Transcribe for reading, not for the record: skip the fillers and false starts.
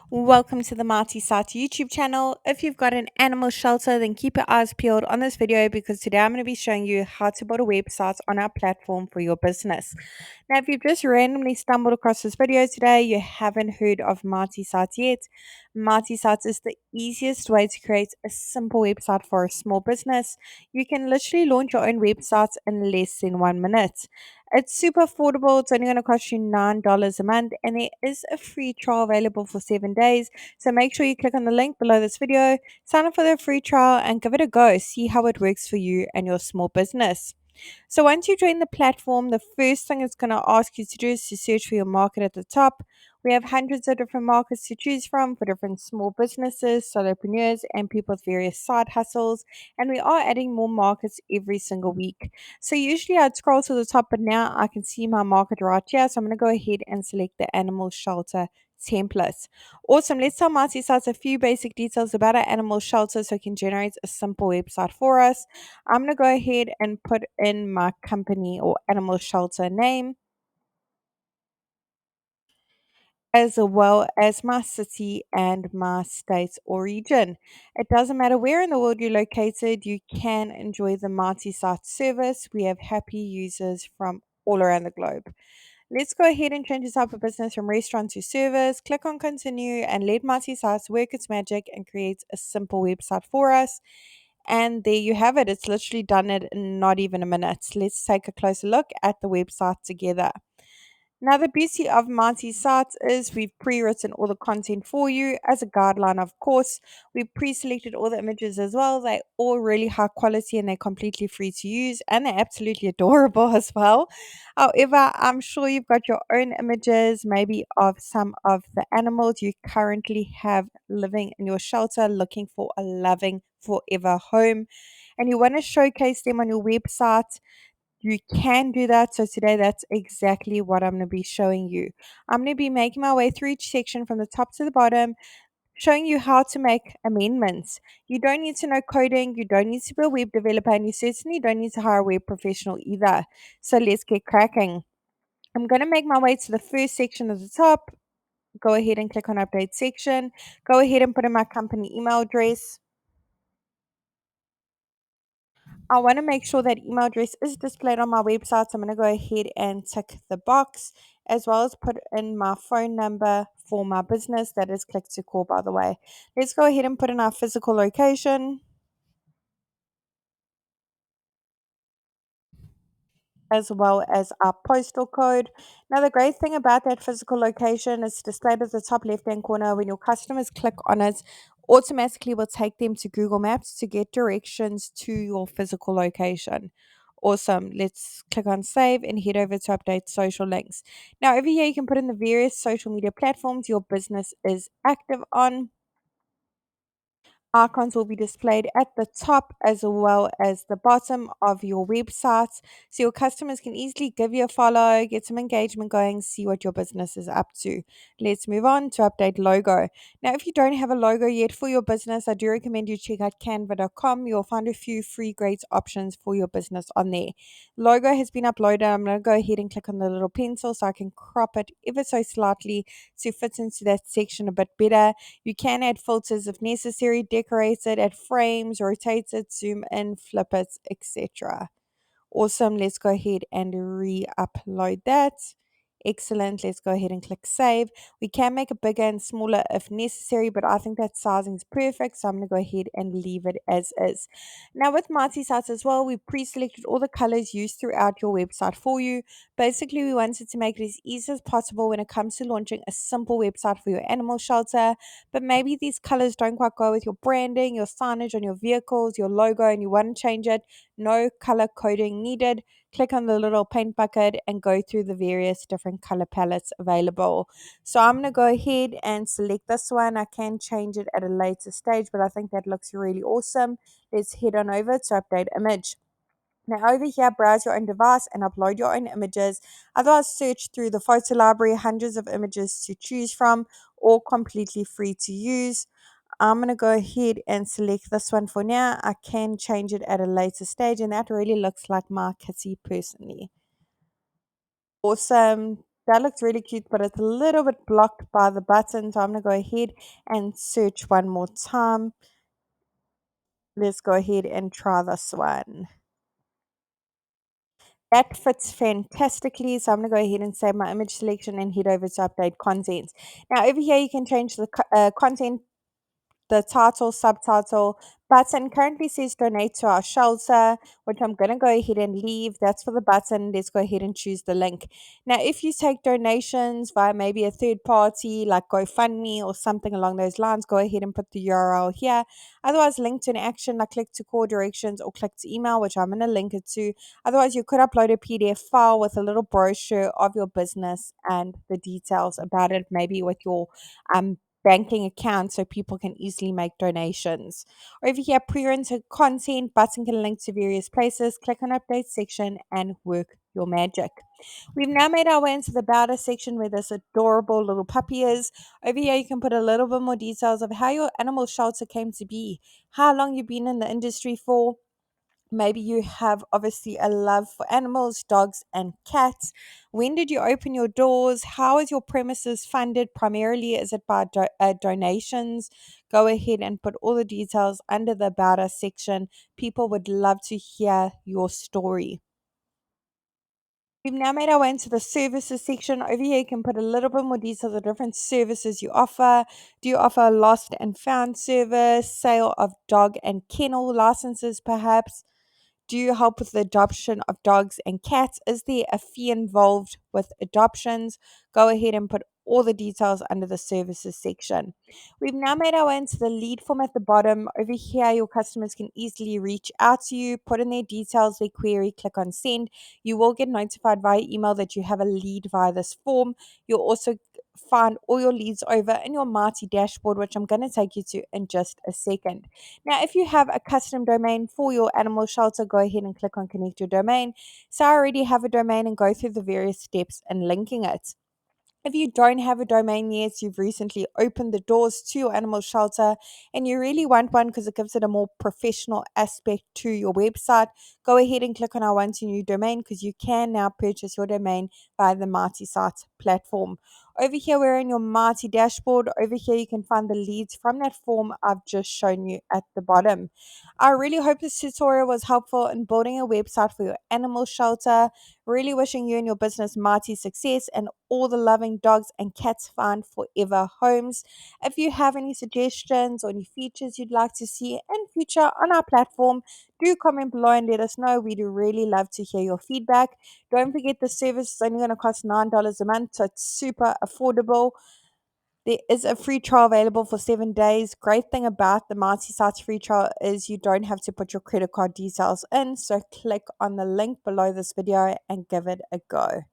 Welcome to the MartySats YouTube channel. If you've got an animal shelter, then keep your eyes peeled on this video because today I'm going to be showing you how to build a website on our platform for your business. Now, if you've just randomly stumbled across this video today, you haven't heard of MartySats yet. MartySats is the easiest way to create a simple website for a small business. You can literally launch your own website in less than 1 minute. It's super affordable. It's only going to cost you $9 a month, and there is a free trial available for 7 days. So make sure you click on the link below this video, sign up for the free trial, and give it a go. See how it works for you and your small business. So once you join the platform, the first thing it's going to ask you to do is to search for your market at the top. We have hundreds of different markets to choose from for different small businesses, solopreneurs, and people with various side hustles. And we are adding more markets every single week. So usually I'd scroll to the top, but now I can see my market right here. So I'm going to go ahead and select the animal shelter template. Awesome. Let's tell Marty Sites a few basic details about our animal shelter so it can generate a simple website for us. I'm going to go ahead and put in my company or animal shelter name, as well as my city and my state or region. It doesn't matter where in the world you're located, you can enjoy the multi-site service. We have happy users from all around the globe. Let's go ahead and change the type of business from restaurant to service. Click on continue and let multi-sites work its magic and create a simple website for us. And there you have it. It's literally done it in not even a minute. Let's take a closer look at the website together. Now, the beauty of MartySats is we've pre-written all the content for you as a guideline, of course. We've pre-selected all the images as well. They're all really high quality and they're completely free to use and they're absolutely adorable as well. However, I'm sure you've got your own images, maybe of some of the animals you currently have living in your shelter, looking for a loving forever home, and you want to showcase them on your website. You can do that. So today that's exactly what I'm going to be showing you. I'm going to be making my way through each section from the top to the bottom, showing you how to make amendments. You don't need to know coding, you don't need to be a web developer, and you certainly don't need to hire a web professional either. So let's get cracking. I'm going to make my way to the first section at the top. Go ahead and click on update section. Go ahead and put in my company email address. I want to make sure that email address is displayed on my website. So I'm going to go ahead and tick the box, as well as put in my phone number for my business. That is click to call, by the way. Let's go ahead and put in our physical location, as well as our postal code. Now, the great thing about that physical location is displayed at the top left hand corner. When your customers click on it, automatically will take them to Google Maps to get directions to your physical location. Awesome. Let's click on save and head over to update social links. Now, over here, you can put in the various social media platforms your business is active on. Icons will be displayed at the top as well as the bottom of your website so your customers can easily give you a follow, get some engagement going, see what your business is up to. Let's move on to update logo. Now, if you don't have a logo yet for your business, I do recommend you check out canva.com. You'll find a few free great options for your business on there. Logo has been uploaded. I'm going to go ahead and click on the little pencil so I can crop it ever so slightly to fit into that section a bit better. You can add filters if necessary, decorate it, add frames, rotate it, zoom in, flip it, etc. Awesome. Let's go ahead and re-upload that. Excellent. Let's go ahead and click save. We can make it bigger and smaller if necessary, but I think that sizing is perfect. So I'm going to go ahead and leave it as is. Now with MartySats as well, we pre-selected all the colors used throughout your website for you. Basically, we wanted to make it as easy as possible when it comes to launching a simple website for your animal shelter. But maybe these colors don't quite go with your branding, your signage on your vehicles, your logo, and you want to change it. No color coding needed. Click on the little paint bucket and go through the various different color palettes available. So I'm going to go ahead and select this one. I can change it at a later stage, but I think that looks really awesome. Let's head on over to update image. Now over here, browse your own device and upload your own images. Otherwise, search through the photo library, hundreds of images to choose from, all completely free to use. I'm going to go ahead and select this one for now. I can change it at a later stage, and that really looks like my kitty personally. Awesome. That looks really cute, but it's a little bit blocked by the button. So I'm going to go ahead and search one more time. Let's go ahead and try this one. That fits fantastically. So I'm going to go ahead and save my image selection and head over to update content. Now over here, you can change the content, the title, subtitle button currently says donate to our shelter, which I'm going to go ahead and leave. That's for the button. Let's go ahead and choose the link. Now, if you take donations via maybe a third party like GoFundMe or something along those lines, go ahead and put the URL here. Otherwise, link to an action like click to core directions or click to email, which I'm going to link it to. Otherwise, you could upload a PDF file with a little brochure of your business and the details about it, maybe with your banking account so people can easily make donations. Over here, pre-rented content button can link to various places. Click on update section and work your magic. We've now made our way into the About Us section where this adorable little puppy is. Over here, you can put a little bit more details of how your animal shelter came to be, how long you've been in the industry for. Maybe you have obviously a love for animals, dogs, and cats. When did you open your doors? How is your premises funded? Primarily, is it by donations? Go ahead and put all the details under the About Us section. People would love to hear your story. We've now made our way into the services section. Over here, you can put a little bit more details of different services you offer. Do you offer a lost and found service, sale of dog and kennel licenses, perhaps? Do you help with the adoption of dogs and cats? Is there a fee involved with adoptions? Go ahead and put all the details under the services section. We've now made our way into the lead form at the bottom. Over here, your customers can easily reach out to you, put in their details, their query, click on send. You will get notified via email that you have a lead via this form. You'll also find all your leads over in your Marty dashboard, which I'm going to take you to in just a second. Now, if you have a custom domain for your animal shelter, go ahead and click on connect your domain. So I already have a domain and go through the various steps in linking it. If you don't have a domain yet, you've recently opened the doors to your animal shelter and you really want one because it gives it a more professional aspect to your website, go ahead and click on I want a new domain because you can now purchase your domain via the MartySats platform. Over here, we're in your Marty dashboard. Over here, you can find the leads from that form I've just shown you at the bottom. I really hope this tutorial was helpful in building a website for your animal shelter. Really wishing you and your business mighty success and all the loving dogs and cats find forever homes. If you have any suggestions or any features you'd like to see in future on our platform, do comment below and let us know. We'd really love to hear your feedback. Don't forget the service is only going to cost $9 a month, so it's super affordable. There is a free trial available for 7 days. Great thing about the MartySats free trial is you don't have to put your credit card details in. So click on the link below this video and give it a go.